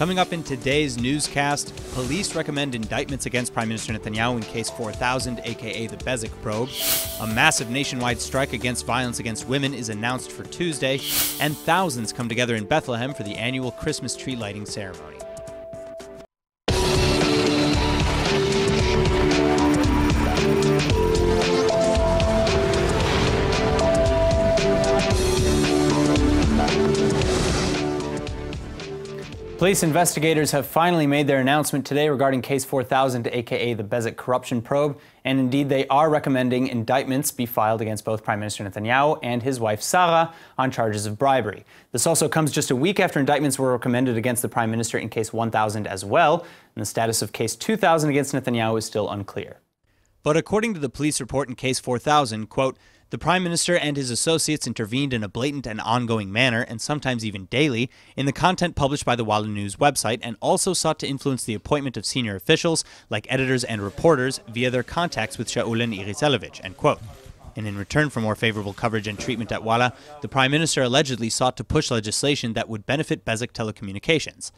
Coming up in today's newscast, police recommend indictments against Prime Minister Netanyahu in Case 4000, aka the Bezeq probe. A massive nationwide strike against violence against women is announced for Tuesday, and thousands come together in Bethlehem for the annual Christmas tree lighting ceremony. Police investigators have finally made their announcement today regarding Case 4000, aka the Bezeq corruption probe, and indeed they are recommending indictments be filed against both Prime Minister Netanyahu and his wife Sarah on charges of bribery. This also comes just a week after indictments were recommended against the Prime Minister in Case 1000 as well, and the status of Case 2000 against Netanyahu is still unclear. But according to the police report in Case 4000, quote, the Prime Minister and his associates intervened in a blatant and ongoing manner, and sometimes even daily, in the content published by the Walla News website, and also sought to influence the appointment of senior officials, like editors and reporters, via their contacts with Shaul and Iris Elovich, end quote. And in return for more favorable coverage and treatment at Walla, the Prime Minister allegedly sought to push legislation that would benefit Bezeq telecommunications.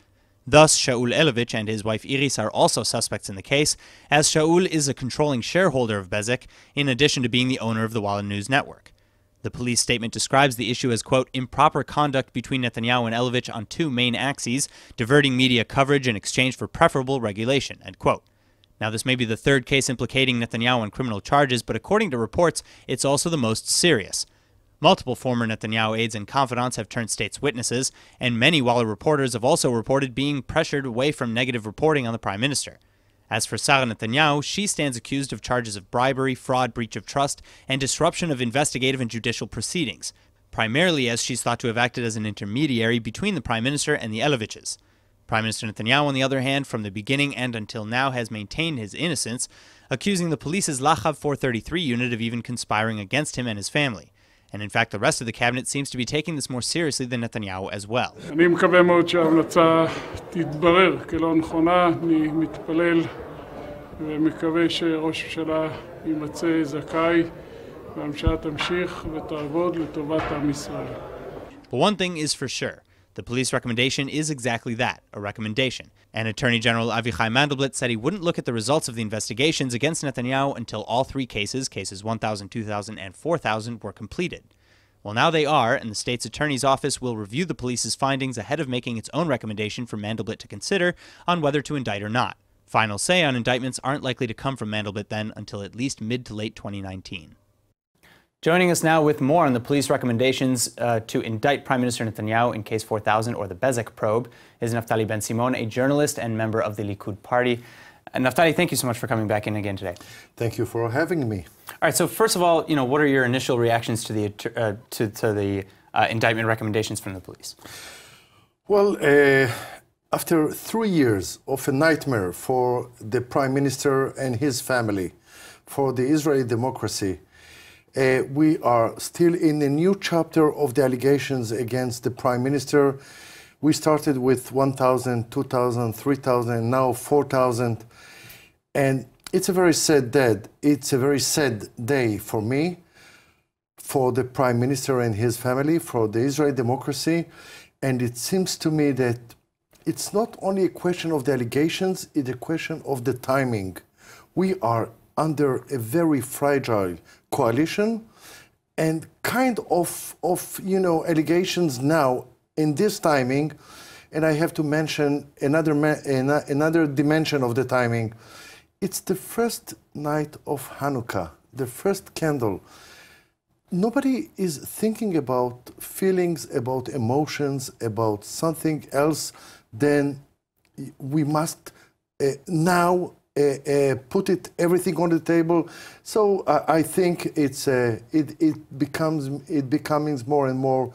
Thus, Shaul Elovich and his wife Iris are also suspects in the case, as Shaul is a controlling shareholder of Bezeq, in addition to being the owner of the Walla News network. The police statement describes the issue as, quote, improper conduct between Netanyahu and Elovich on two main axes, diverting media coverage in exchange for preferable regulation, end quote. Now, this may be the third case implicating Netanyahu on criminal charges, but according to reports, it's also the most serious. Multiple former Netanyahu aides and confidants have turned state's witnesses, and many Walla reporters have also reported being pressured away from negative reporting on the Prime Minister. As for Sarah Netanyahu, she stands accused of charges of bribery, fraud, breach of trust, and disruption of investigative and judicial proceedings, primarily as she's thought to have acted as an intermediary between the Prime Minister and the Eloviches. Prime Minister Netanyahu, on the other hand, from the beginning and until now has maintained his innocence, accusing the police's Lachav 433 unit of even conspiring against him and his family. And in fact, the rest of the cabinet seems to be taking this more seriously than Netanyahu as well. אני מקווה מאוד שההמלצה תתברר כלא נכונה. אני מתפלל ומקווה שראש הממשלה יימצא זכאי והממשלה תמשיך ותעבוד לטובת עם ישראל. But one thing is for sure. The police recommendation is exactly that, a recommendation. And Attorney General Avichai Mandelblit said he wouldn't look at the results of the investigations against Netanyahu until all three cases, cases 1000, 2000, and 4000, were completed. Well, now they are, and the state's attorney's office will review the police's findings ahead of making its own recommendation for Mandelblit to consider on whether to indict or not. Final say on indictments aren't likely to come from Mandelblit then until at least mid to late 2019. Joining us now with more on the police recommendations to indict Prime Minister Netanyahu in Case 4000 or the Bezeq probe is Naftali Ben-Simon, a journalist and member of the Likud party. Naftali, thank you so much for coming back in again today. Thank you for having me. All right, so first of all, what are your initial reactions to the indictment recommendations from the police? Well, after 3 years of a nightmare for the Prime Minister and his family, for the Israeli democracy, we are still in a new chapter of the allegations against the Prime Minister. We started with 1,000, 2,000, 3,000, and now 4,000. And it's a very sad day. It's a very sad day for me, for the Prime Minister and his family, for the Israeli democracy. And it seems to me that it's not only a question of the allegations, it's a question of the timing. We are under a very fragile coalition, and kind of allegations now in this timing, and I have to mention another dimension of the timing. It's the first night of Hanukkah, the first candle. Nobody is thinking about feelings, about emotions, about something else than we must now put everything on the table. So I think it becomes more and more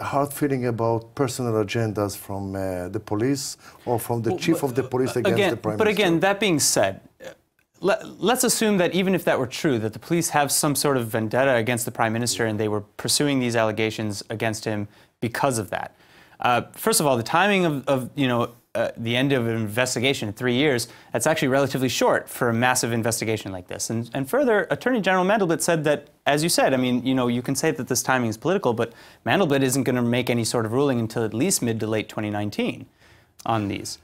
hard feeling about personal agendas from the police or from the chief of the police against the Prime Minister. But again, that being said, let's assume that even if that were true, that the police have some sort of vendetta against the Prime Minister and they were pursuing these allegations against him because of that. First of all, the timing of the end of an investigation in 3 years, that's actually relatively short for a massive investigation like this. And further, Attorney General Mandelblit said that, as you said, I mean, you can say that this timing is political, but Mandelblit isn't going to make any sort of ruling until at least mid to late 2019. on these?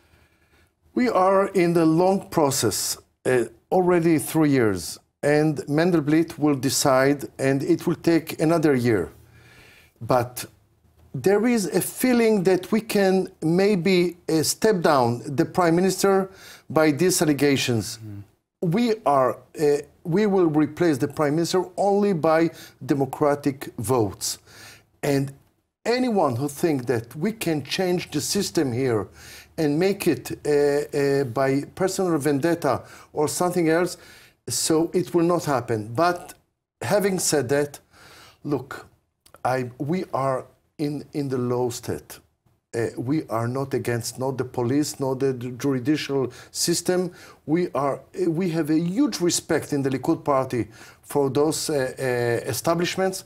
We are in the long process, already 3 years, and Mandelblit will decide, and it will take another year. But there is a feeling that we can maybe step down the Prime Minister by these allegations. We will replace the Prime Minister only by democratic votes. And anyone who thinks that we can change the system here and make it by personal vendetta or something else, so it will not happen. But having said that, look, we are in the law state. We are not against not the police, not the judicial system. We have a huge respect in the Likud party for those establishments.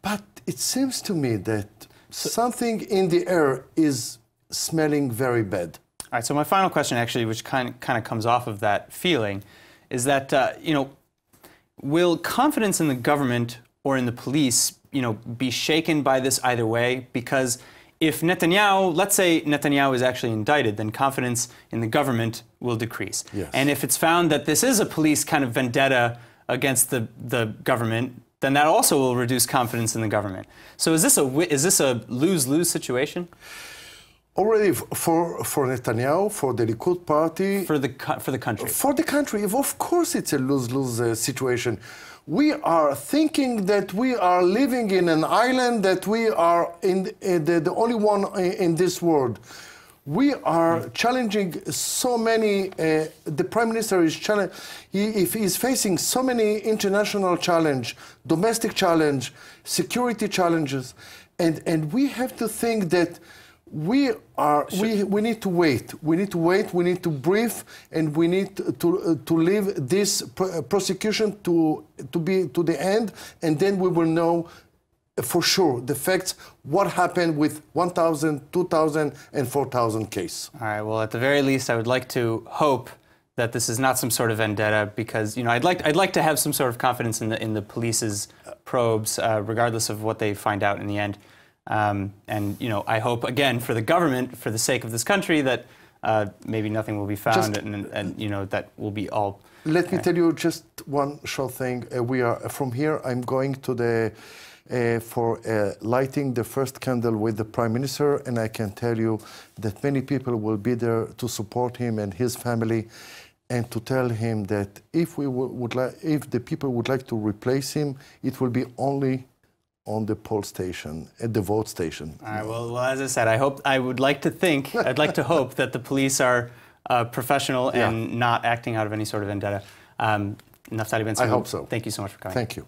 But it seems to me that something in the air is smelling very bad. All right, so my final question, actually, which kind of comes off of that feeling, is that, will confidence in the government or in the police, be shaken by this either way? Because if Netanyahu, let's say Netanyahu is actually indicted, then confidence in the government will decrease. Yes. And if it's found that this is a police kind of vendetta against the government, then that also will reduce confidence in the government. So is this a lose-lose situation? Already for Netanyahu, for the Likud party, For the country. For the country, of course, it's a lose-lose situation. We are thinking that we are living in an island, that we are the only one in this world. We are challenging so many. The Prime Minister is if he's facing so many international challenge, domestic challenge, security challenges, and we have to think that we need to wait. We need to wait. We need to brief, and we need to leave this prosecution to be to the end, and then we will know for sure the facts, what happened with 1,000, 2,000, and 4,000 cases. All right. Well, at the very least, I would like to hope that this is not some sort of vendetta, because I'd like to have some sort of confidence in the police's probes, regardless of what they find out in the end. And I hope, again, for the government, for the sake of this country, that maybe nothing will be found, and that will be all. Let me tell you just one short thing. We are from here. I'm going to the for lighting the first candle with the Prime Minister, and I can tell you that many people will be there to support him and his family, and to tell him that if the people would like to replace him, it will be only on the poll station, at the vote station. All right. Well, as I said, I'd like to hope that the police are professional and not acting out of any sort of vendetta. Naftali Ben-Saud, I hope so. Thank you so much for coming. Thank you.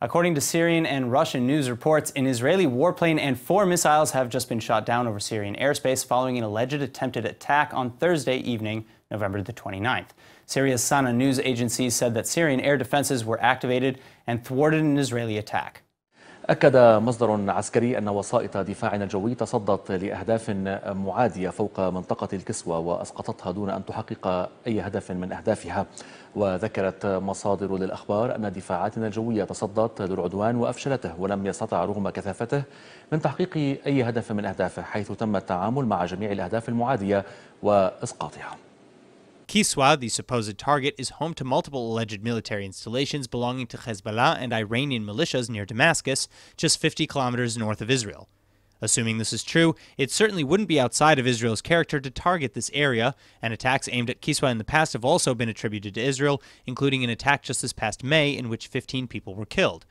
According to Syrian and Russian news reports, an Israeli warplane and 4 missiles have just been shot down over Syrian airspace following an alleged attempted attack on Thursday evening, November the 29th. Syria's Sana news agency said that Syrian air defenses were activated and thwarted an Israeli attack. أكد مصدر عسكري أن وسائط دفاعنا الجوي تصدت لأهداف معادية فوق منطقة الكسوة وأسقطتها دون أن تحقق أي هدف من أهدافها. وذكرت مصادر للأخبار أن دفاعاتنا الجوية تصدت للعدوان وأفشلته، ولم يستطع رغم كثافته من تحقيق أي هدف من أهدافه، حيث تم التعامل مع جميع الأهداف المعادية وإسقاطها. Kiswa, the supposed target, is home to multiple alleged military installations belonging to Hezbollah and Iranian militias near Damascus, just 50 kilometers north of Israel. Assuming this is true, it certainly wouldn't be outside of Israel's character to target this area, and attacks aimed at Kiswa in the past have also been attributed to Israel, including an attack just this past May in which 15 people were killed.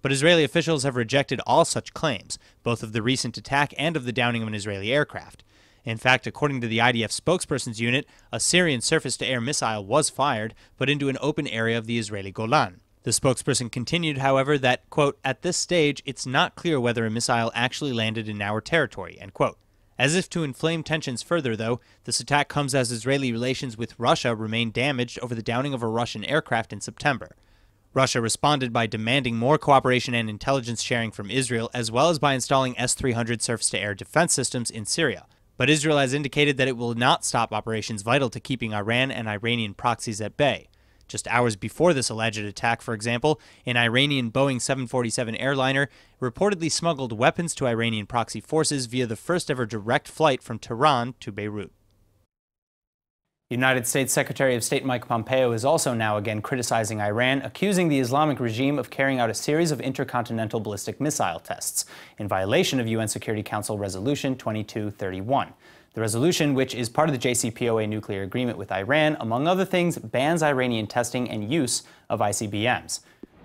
But Israeli officials have rejected all such claims, both of the recent attack and of the downing of an Israeli aircraft. In fact, according to the IDF spokesperson's unit, a Syrian surface-to-air missile was fired, but into an open area of the Israeli Golan. The spokesperson continued, however, that, quote, "At this stage, it's not clear whether a missile actually landed in our territory," end quote. As if to inflame tensions further, though, this attack comes as Israeli relations with Russia remain damaged over the downing of a Russian aircraft in September. Russia responded by demanding more cooperation and intelligence sharing from Israel, as well as by installing S-300 surface-to-air defense systems in Syria. But Israel has indicated that it will not stop operations vital to keeping Iran and Iranian proxies at bay. Just hours before this alleged attack, for example, an Iranian Boeing 747 airliner reportedly smuggled weapons to Iranian proxy forces via the first-ever direct flight from Tehran to Beirut. United States Secretary of State Mike Pompeo is also now again criticizing Iran, accusing the Islamic regime of carrying out a series of intercontinental ballistic missile tests in violation of UN Security Council Resolution 2231. The resolution, which is part of the JCPOA nuclear agreement with Iran, among other things, bans Iranian testing and use of ICBMs.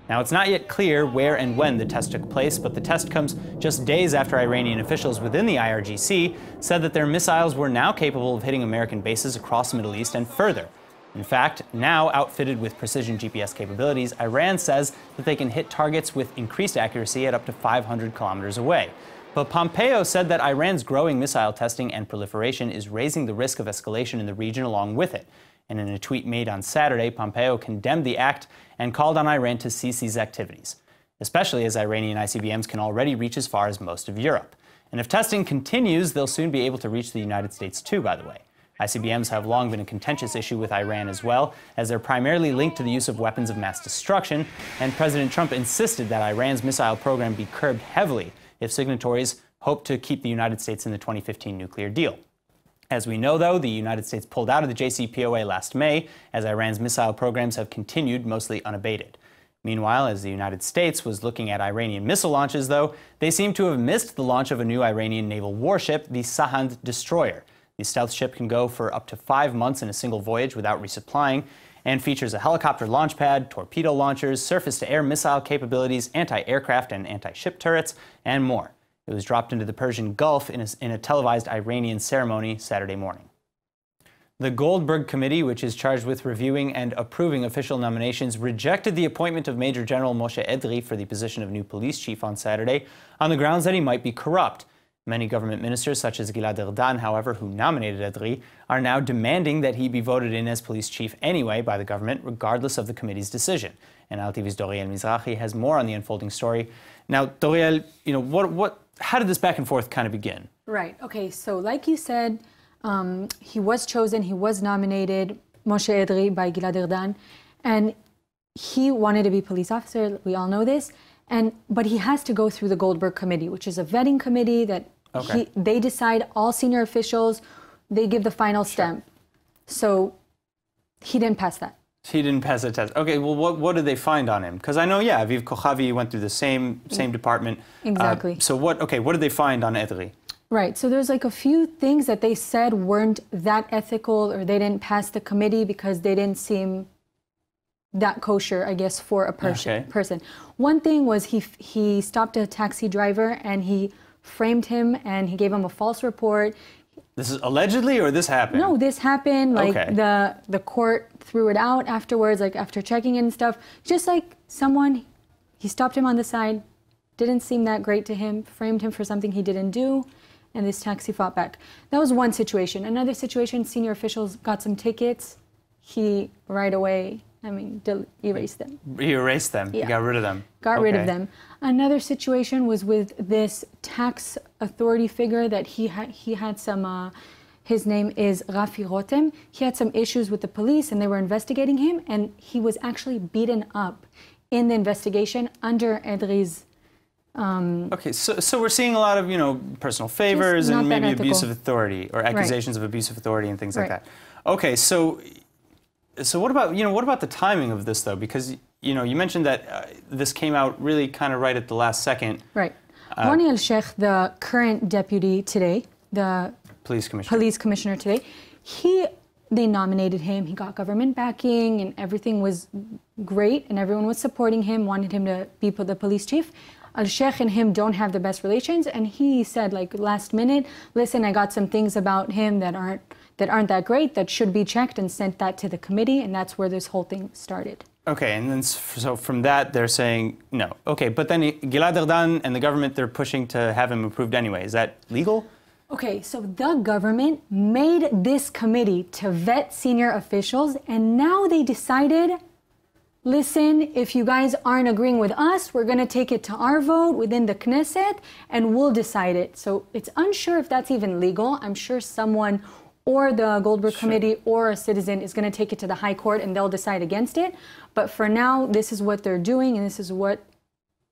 Now, it's not yet clear where and when the test took place, but the test comes just days after Iranian officials within the IRGC said that their missiles were now capable of hitting American bases across the Middle East and further. In fact, now outfitted with precision GPS capabilities, Iran says that they can hit targets with increased accuracy at up to 500 kilometers away. But Pompeo said that Iran's growing missile testing and proliferation is raising the risk of escalation in the region along with it. And in a tweet made on Saturday, Pompeo condemned the act and called on Iran to cease these activities, especially as Iranian ICBMs can already reach as far as most of Europe. And if testing continues, they'll soon be able to reach the United States too, by the way. ICBMs have long been a contentious issue with Iran as well, as they're primarily linked to the use of weapons of mass destruction, and President Trump insisted that Iran's missile program be curbed heavily if signatories hope to keep the United States in the 2015 nuclear deal. As we know, though, the United States pulled out of the JCPOA last May, as Iran's missile programs have continued mostly unabated. Meanwhile, as the United States was looking at Iranian missile launches, though, they seem to have missed the launch of a new Iranian naval warship, the Sahand destroyer. The stealth ship can go for up to 5 months in a single voyage without resupplying, and features a helicopter launch pad, torpedo launchers, surface-to-air missile capabilities, anti-aircraft and anti-ship turrets, and more. It was dropped into the Persian Gulf in a televised Iranian ceremony Saturday morning. The Goldberg Committee, which is charged with reviewing and approving official nominations, rejected the appointment of Major General Moshe Edrei for the position of new police chief on Saturday on the grounds that he might be corrupt. Many government ministers, such as Gilad Erdan, however, who nominated Edrei, are now demanding that he be voted in as police chief anyway by the government, regardless of the committee's decision. And Al TV's Doriel Mizrahi has more on the unfolding story. Now, Doriel, how did this back and forth kind of begin? Right. Okay. So, like you said, he was chosen, he was nominated, Moshe Edrei, by Gilad Erdan, and he wanted to be police officer. We all know this, but he has to go through the Goldberg Committee, which is a vetting committee that they decide all senior officials. They give the final stamp. So, he didn't pass that. He didn't pass the test. Okay, well, what did they find on him? Because I know, Aviv Kochavi went through the same department. Exactly. So what did they find on Edrei? Right. So there's like a few things that they said weren't that ethical, or they didn't pass the committee because they didn't seem that kosher, I guess, for a person. One thing was he stopped a taxi driver and he framed him and he gave him a false report. This is allegedly, or this happened? No, this happened. Like the court threw it out afterwards, like after checking it and stuff. Just like he stopped him on the side, didn't seem that great to him, framed him for something he didn't do, and this taxi fought back. That was one situation. Another situation, senior officials got some tickets. He right away, erased them. He erased them? Yeah. He got rid of them? Got rid of them. Another situation was with this tax authority figure that he had some, his name is Rafi Rotem. He had some issues with the police and they were investigating him, and he was actually beaten up in the investigation under Edrei's. Okay, so we're seeing a lot of, personal favors and maybe abuse of authority, or accusations of abuse of authority and things like that. Okay, so what about the timing of this, though? Because, you mentioned that this came out really kind of right at the last second. Right. Ronnie El-Sheikh, the current deputy today, the police commissioner today, they nominated him. He got government backing and everything was great and everyone was supporting him, wanted him to be the police chief. El-Sheikh and him don't have the best relations, and he said, like, last minute, listen, I got some things about him that aren't that great, that should be checked, and sent that to the committee, and that's where this whole thing started. Okay, and then so from that they're saying no. Okay, but then Gilad Erdan and the government, they're pushing to have him approved anyway. Is that legal? Okay, so the government made this committee to vet senior officials, and now they decided, listen, if you guys aren't agreeing with us, we're going to take it to our vote within the Knesset, and we'll decide it. So it's unsure if that's even legal. I'm sure someone or the Goldberg Committee or a citizen is going to take it to the High Court and they'll decide against it. But for now, this is what they're doing, and this is what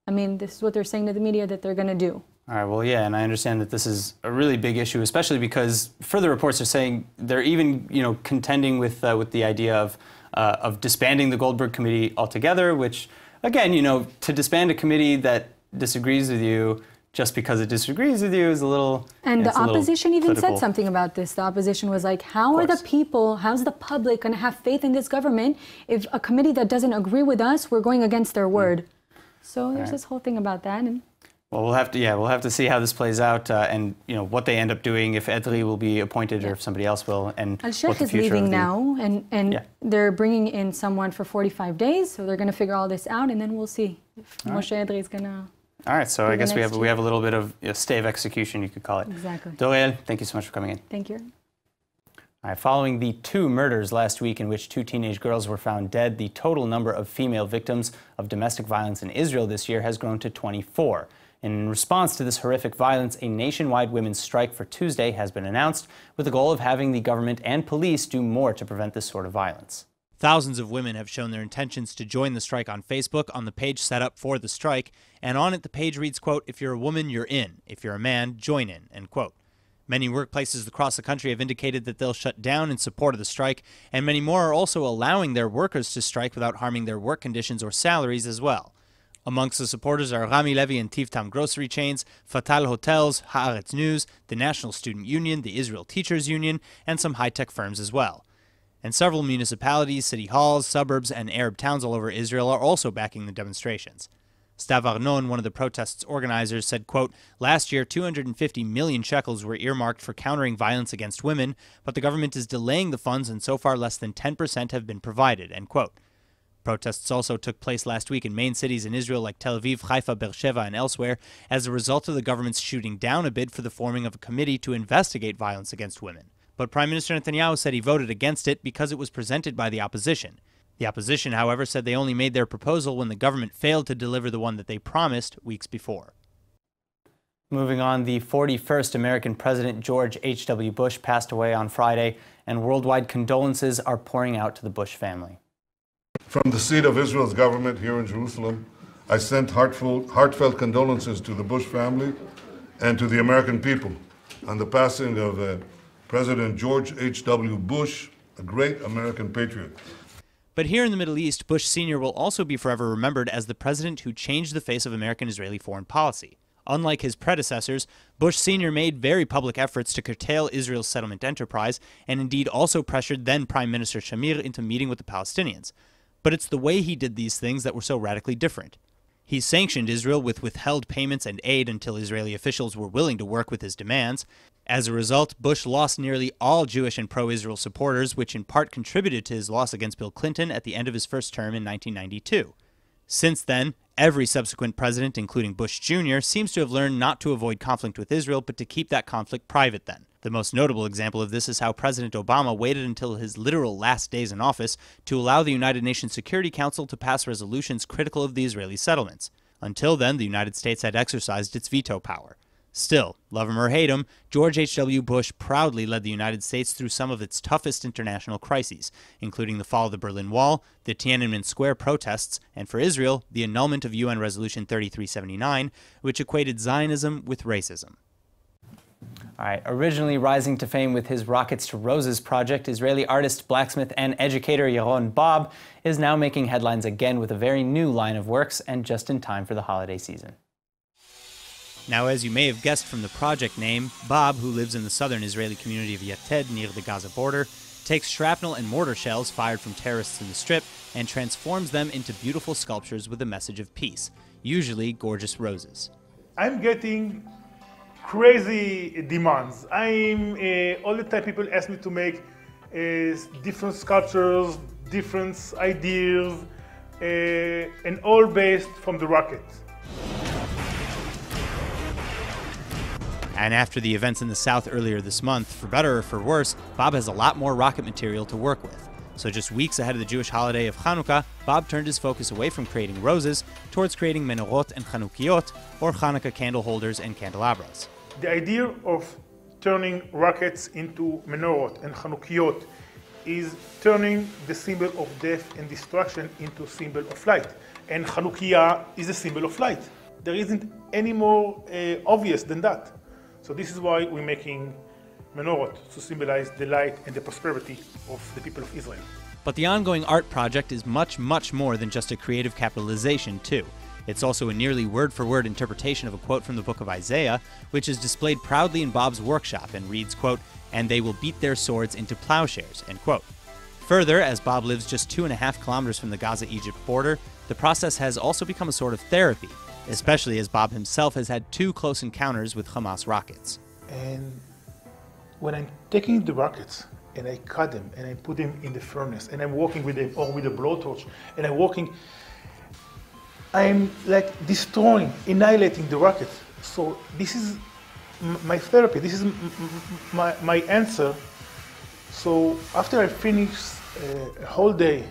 they're saying to the media that they're going to do. All right, well, yeah, and I understand that this is a really big issue, especially because further reports are saying they're even, contending with the idea of disbanding the Goldberg Committee altogether, which, again, to disband a committee that disagrees with you just because it disagrees with you is a little. And the opposition even said something about this. The opposition was like, how's the public going to have faith in this government if a committee that doesn't agree with us, we're going against their word? So there's this whole thing about that. And well, we'll have to see how this plays out, and what they end up doing, if Edri will be appointed or if somebody else will, and Al-Sheikh is leaving now, and they're bringing in someone for 45 days, so they're going to figure all this out, and then we'll see if Moshe Edri is going to. All right, so I guess we have a little bit of stay of execution, you could call it. Exactly. Doriel, thank you so much for coming in. Thank you. All right, following the 2 murders last week in which 2 teenage girls were found dead, the total number of female victims of domestic violence in Israel this year has grown to 24. In response to this horrific violence, a nationwide women's strike for Tuesday has been announced, with the goal of having the government and police do more to prevent this sort of violence. Thousands of women have shown their intentions to join the strike on Facebook on the page set up for the strike, and on it the page reads, quote, "If you're a woman, you're in. If you're a man, join in," end quote. Many workplaces across the country have indicated that they'll shut down in support of the strike, and many more are also allowing their workers to strike without harming their work conditions or salaries as well. Amongst the supporters are Rami Levy and Tivtam grocery chains, Fatal Hotels, Haaretz News, the National Student Union, the Israel Teachers Union, and some high-tech firms as well. And several municipalities, city halls, suburbs, and Arab towns all over Israel are also backing the demonstrations. Stav Arnon, one of the protest's organizers, said, quote, "Last year, 250 million shekels were earmarked for countering violence against women, but the government is delaying the funds and so far less than 10% have been provided," end quote. Protests also took place last week in main cities in Israel like Tel Aviv, Haifa, Beersheba, and elsewhere as a result of the government's shooting down a bid for the forming of a committee to investigate violence against women. But Prime Minister Netanyahu said he voted against it because it was presented by the opposition. The opposition, however, said they only made their proposal when the government failed to deliver the one that they promised weeks before. Moving on, the 41st American President George H.W. Bush passed away on Friday, and worldwide condolences are pouring out to the Bush family. From the seat of Israel's government here in Jerusalem, I sent heartfelt condolences to the Bush family and to the American people on the passing of President George H.W. Bush, a great American patriot. But here in the Middle East, Bush Sr. will also be forever remembered as the president who changed the face of American-Israeli foreign policy. Unlike his predecessors, Bush Sr. made very public efforts to curtail Israel's settlement enterprise and indeed also pressured then Prime Minister Shamir into meeting with the Palestinians. But it's the way he did these things that were so radically different. He sanctioned Israel with withheld payments and aid until Israeli officials were willing to work with his demands. As a result, Bush lost nearly all Jewish and pro-Israel supporters, which in part contributed to his loss against Bill Clinton at the end of his first term in 1992. Since then, every subsequent president, including Bush Jr., seems to have learned not to avoid conflict with Israel, but to keep that conflict private then. The most notable example of this is how President Obama waited until his literal last days in office to allow the United Nations Security Council to pass resolutions critical of the Israeli settlements. Until then, the United States had exercised its veto power. Still, love him or hate him, George H.W. Bush proudly led the United States through some of its toughest international crises, including the fall of the Berlin Wall, the Tiananmen Square protests, and for Israel, the annulment of UN Resolution 3379, which equated Zionism with racism. All right, originally rising to fame with his Rockets to Roses project, Israeli artist, blacksmith, and educator Yaron Bob is now making headlines again with a very new line of works and just in time for the holiday season. Now, as you may have guessed from the project name, Bob, who lives in the southern Israeli community of Yated near the Gaza border, takes shrapnel and mortar shells fired from terrorists in the Strip and transforms them into beautiful sculptures with a message of peace, usually gorgeous roses. I'm getting crazy demands. All the time people ask me to make different sculptures, different ideas, and all based from the rocket. And after the events in the South earlier this month, for better or for worse, Bob has a lot more rocket material to work with. So just weeks ahead of the Jewish holiday of Hanukkah, Bob turned his focus away from creating roses towards creating menorot and Chanukiot, or Hanukkah candle holders and candelabras. The idea of turning rockets into menorot and Chanukiot is turning the symbol of death and destruction into a symbol of light. And Chanukiah is a symbol of light. There isn't any more obvious than that. So this is why we're making menorot, to symbolize the light and the prosperity of the people of Israel. But the ongoing art project is much, much more than just a creative capitalization, too. It's also a nearly word-for-word interpretation of a quote from the book of Isaiah, which is displayed proudly in Bob's workshop and reads, quote, "And they will beat their swords into plowshares," end quote. Further, as Bob lives just 2.5 kilometers from the Gaza-Egypt border, the process has also become a sort of therapy, especially as Bob himself has had 2 close encounters with Hamas rockets. And when I'm taking the rockets and I cut them and I put them in the furnace and I'm walking with them or with a blowtorch and I'm like destroying, annihilating the rocket. So this is my therapy, this is my answer. So after I finish a whole day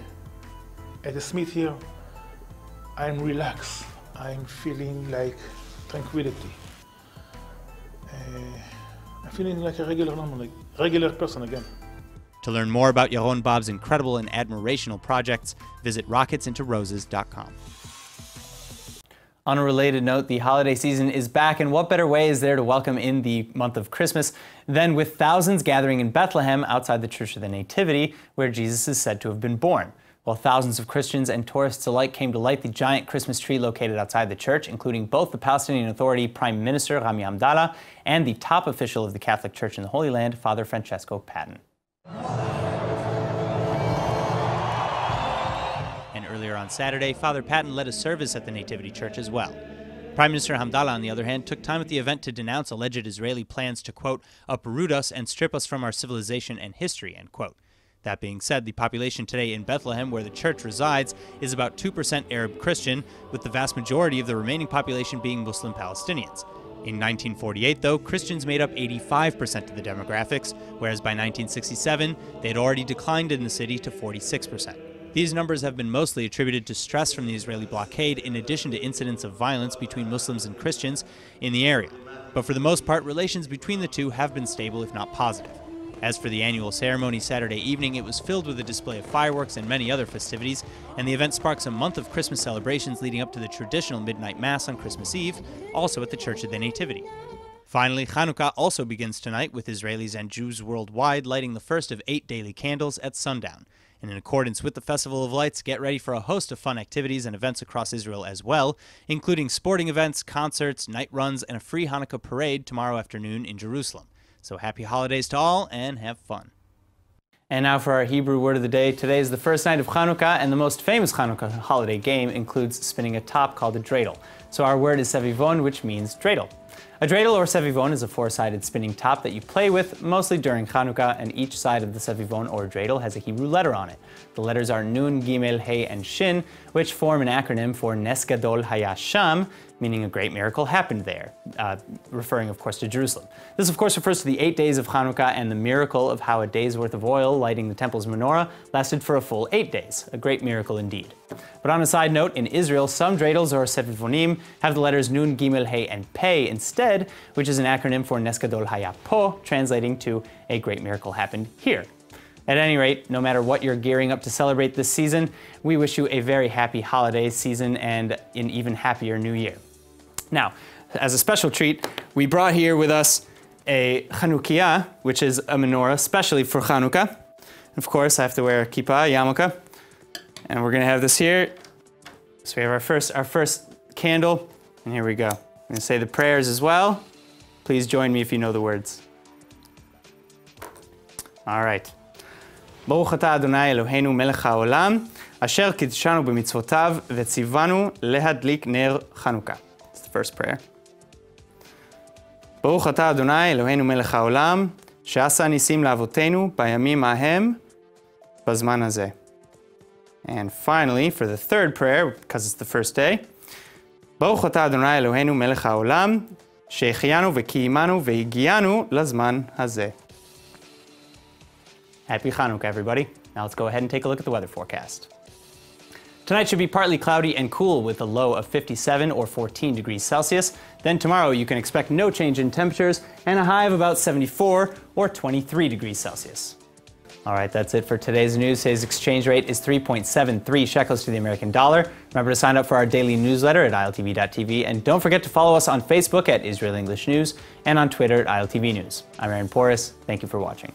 at the Smith here, I'm relaxed. I'm feeling like tranquility. I'm feeling like a regular person again. To learn more about Yaron Bob's incredible and admirational projects, visit rocketsintoroses.com. On a related note, the holiday season is back, and what better way is there to welcome in the month of Christmas than with thousands gathering in Bethlehem outside the Church of the Nativity, where Jesus is said to have been born. While thousands of Christians and tourists alike came to light the giant Christmas tree located outside the church, including both the Palestinian Authority Prime Minister Rami Abdallah and the top official of the Catholic Church in the Holy Land, Father Francesco Patton. And earlier on Saturday, Father Patton led a service at the Nativity Church as well. Prime Minister Abdallah, on the other hand, took time at the event to denounce alleged Israeli plans to, quote, uproot us and strip us from our civilization and history, end quote. That being said, the population today in Bethlehem, where the church resides, is about 2% Arab Christian, with the vast majority of the remaining population being Muslim Palestinians. In 1948, though, Christians made up 85% of the demographics, whereas by 1967, they had already declined in the city to 46%. These numbers have been mostly attributed to stress from the Israeli blockade, in addition to incidents of violence between Muslims and Christians in the area. But for the most part, relations between the two have been stable, if not positive. As for the annual ceremony Saturday evening, it was filled with a display of fireworks and many other festivities, and the event sparks a month of Christmas celebrations leading up to the traditional midnight mass on Christmas Eve, also at the Church of the Nativity. Finally, Hanukkah also begins tonight, with Israelis and Jews worldwide lighting the first of 8 daily candles at sundown. And in accordance with the Festival of Lights, get ready for a host of fun activities and events across Israel as well, including sporting events, concerts, night runs, and a free Hanukkah parade tomorrow afternoon in Jerusalem. So happy holidays to all, and have fun. And now for our Hebrew word of the day. Today is the first night of Chanukah, and the most famous Chanukah holiday game includes spinning a top called a dreidel. So our word is sevivon, which means dreidel. A dreidel or sevivon is a 4-sided spinning top that you play with mostly during Chanukah, and each side of the sevivon or dreidel has a Hebrew letter on it. The letters are Nun, Gimel, Hey, and Shin, which form an acronym for Nes Gadol Haya Sham, meaning a great miracle happened there, referring, of course, to Jerusalem. This, of course, refers to the 8 days of Chanukah and the miracle of how a day's worth of oil lighting the temple's menorah lasted for a full 8 days, a great miracle indeed. But on a side note, in Israel, some dreidels or sevivonim have the letters Nun, Gimel, Hey, and Pei instead, which is an acronym for Nes Gadol Haya Po, translating to a great miracle happened here. At any rate, no matter what you're gearing up to celebrate this season, we wish you a very happy holiday season and an even happier new year. Now, as a special treat, we brought here with us a Chanukiah, which is a menorah specially for Chanukah. Of course, I have to wear a kippah, yarmulke, and we're gonna have this here. So we have our first candle, and here we go. I'm gonna say the prayers as well. Please join me if you know the words. All right. ברוך אתה אדוני אלוהינו מלך העולם, אשר קידשנו במצוותיו וציוונו להדליק נר חנוכה. That's the first prayer. ברוך אתה אדוני אלוהינו מלך העולם, שעשה ניסים לאבותינו בימים ההם בזמן הזה. And finally, for the third prayer, because it's the first day, ברוך אתה אדוני אלוהינו מלך העולם, שהחיינו וקיימנו והגיענו לזמן הזה. Happy Chanukah, everybody. Now let's go ahead and take a look at the weather forecast. Tonight should be partly cloudy and cool with a low of 57 or 14 degrees Celsius. Then tomorrow you can expect no change in temperatures and a high of about 74 or 23 degrees Celsius. All right, that's it for today's news. Today's exchange rate is 3.73 shekels to the American dollar. Remember to sign up for our daily newsletter at iltv.tv. And don't forget to follow us on Facebook at Israel English News and on Twitter at ILTV News. I'm Aaron Porras. Thank you for watching.